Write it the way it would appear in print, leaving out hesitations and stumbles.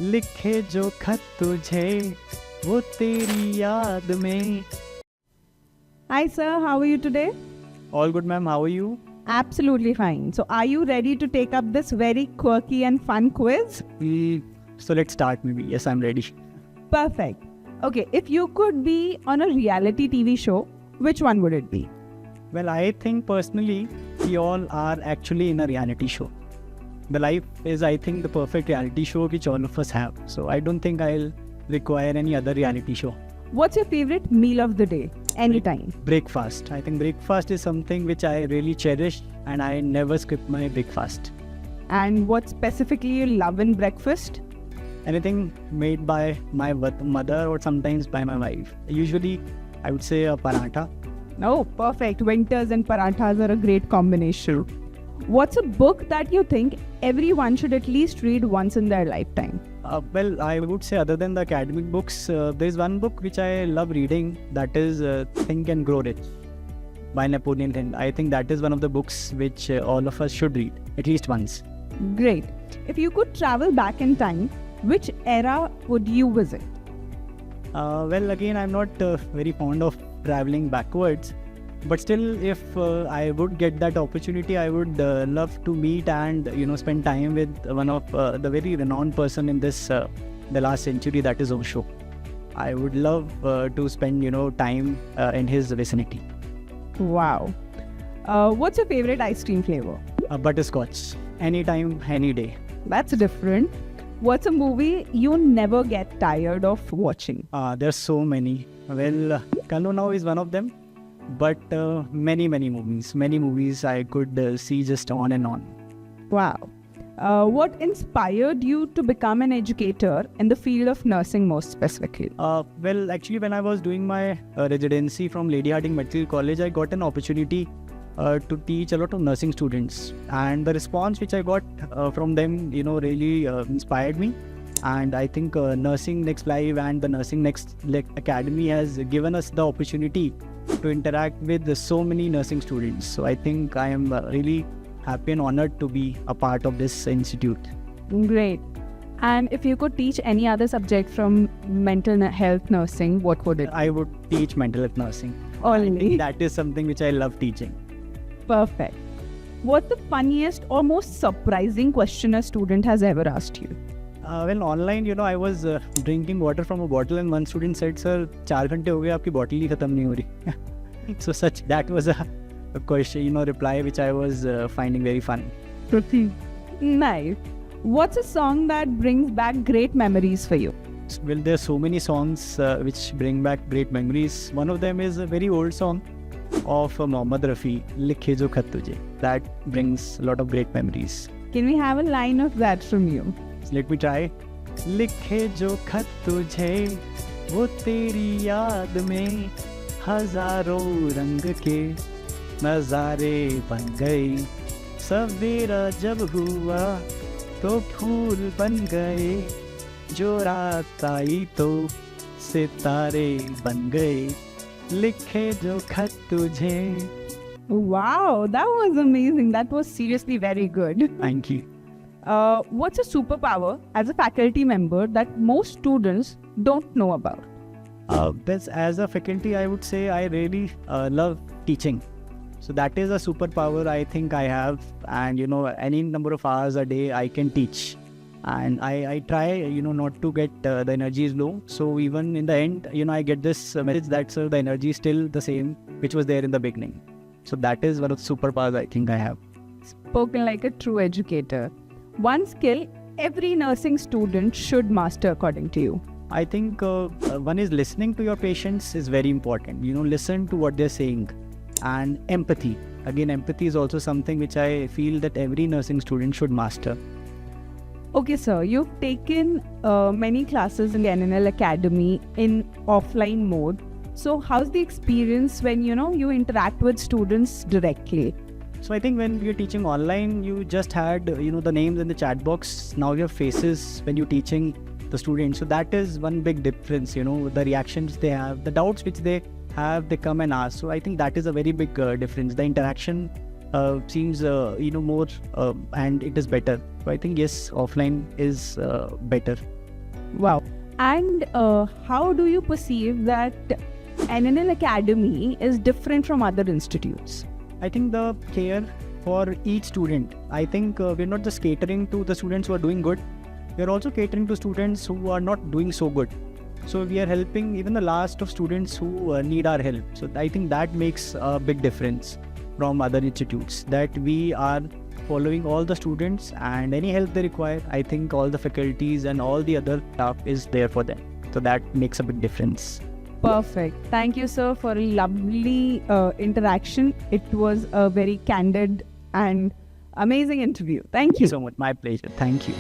लिखे जो खत तुझे वो तेरी याद में. Hi, sir. How are you today? All good, ma'am. How are you? Absolutely fine. So, are you ready to take up this very quirky and fun quiz? So let's start maybe. Yes, I'm ready. Perfect. Okay, if you could be on a reality TV show, which one would it be? Well, I think personally, we all are actually in a reality show. The life is, I think, the perfect reality show which all of us have. So I don't think I'll require any other reality show. What's your favorite meal of the day? Anytime. Breakfast. I think breakfast is something which I really cherish and I never skip my breakfast. And what specifically you love in breakfast? Anything made by my mother or sometimes by my wife. Usually, I would say a paratha. Oh, perfect. Winters and parathas are a great combination. What's a book that you think everyone should at least read once in their lifetime? Well, I would say other than the academic books, there is one book which I love reading, that is Think and Grow Rich by Napoleon Hill. I think that is one of the books which all of us should read at least once. Great. If you could travel back in time, which era would you visit? Well, again, I'm not very fond of traveling backwards, but still, if I would get that opportunity, I would love to meet and spend time with one of the very renowned person in this the last century, that is Osho. I would love to spend time in his vicinity. Wow. What's your favorite ice cream flavor? Butterscotch, anytime, any day. That's different. What's a movie you never get tired of watching? There's so many. Well, Kalo Now is one of them. But many movies I could see just on and on. Wow. What inspired you to become an educator in the field of nursing most specifically? Well, actually, when I was doing my residency from Lady Hardinge Medical College, I got an opportunity to teach a lot of nursing students. And the response which I got from them, really inspired me. And I think Nursing Next Live and the Nursing Next Academy has given us the opportunity to interact with so many nursing students. So I think I am really happy and honored to be a part of this institute. Great. And if you could teach any other subject from mental health nursing, what would it be? I would teach mental health nursing. Only. That is something which I love teaching. Perfect. What's the funniest or most surprising question a student has ever asked you? Well, online, I was drinking water from a bottle and one student said, "Sir, 4 घंटे हो गए आपकी bottle ही खत्म नहीं हो रही." So that was a question, reply which I was finding very funny. Nice. What's a song that brings back great memories for you? Well, there are so many songs which bring back great memories. One of them is a very old song of Mohammad Rafi, Likhe Jo Khat Tujhe. That brings a lot of great memories. Can we have a line of that from you? Let me try. लिखे जो खत तुझे वो तेरी याद में हजारों रंग के नजारे बन गए सवेरा जब हुआ तो फूल बन गए जो रात आई तो सितारे बन गए लिखे जो खत तुझे. Wow, that was amazing. That was seriously very good. Thank you. What's a superpower as a faculty member that most students don't know about? As a faculty, I would say I really love teaching. So that is a superpower I think I have. And, any number of hours a day I can teach. And I try, not to get the energy is low. So even in the end, I get this message that, sir, the energy is still the same, which was there in the beginning. So that is one of the superpowers I think I have. Spoken like a true educator. One skill every nursing student should master according to you. I think one is listening to your patients is very important. Listen to what they're saying. And empathy. Again, empathy is also something which I feel that every nursing student should master. Okay, sir, you've taken many classes in the NNL Academy in offline mode. So how's the experience when, you interact with students directly? So I think when you're teaching online, you just had, the names in the chat box. Now you have faces when you're teaching the students. So that is one big difference, the reactions they have, the doubts which they have, they come and ask. So I think that is a very big difference. The interaction seems, more and it is better. So I think, yes, offline is better. Wow. And how do you perceive that NNL Academy is different from other institutes? I think the care for each student. I think we're not just catering to the students who are doing good. We're also catering to students who are not doing so good. So we are helping even the last of students who need our help. So I think that makes a big difference from other institutes, that we are following all the students, and any help they require, I think all the faculties and all the other staff is there for them. So that makes a big difference. Perfect. Thank you, sir, for a lovely interaction. It was a very candid and amazing interview. Thank Thank you you. so much. My pleasure. Thank you.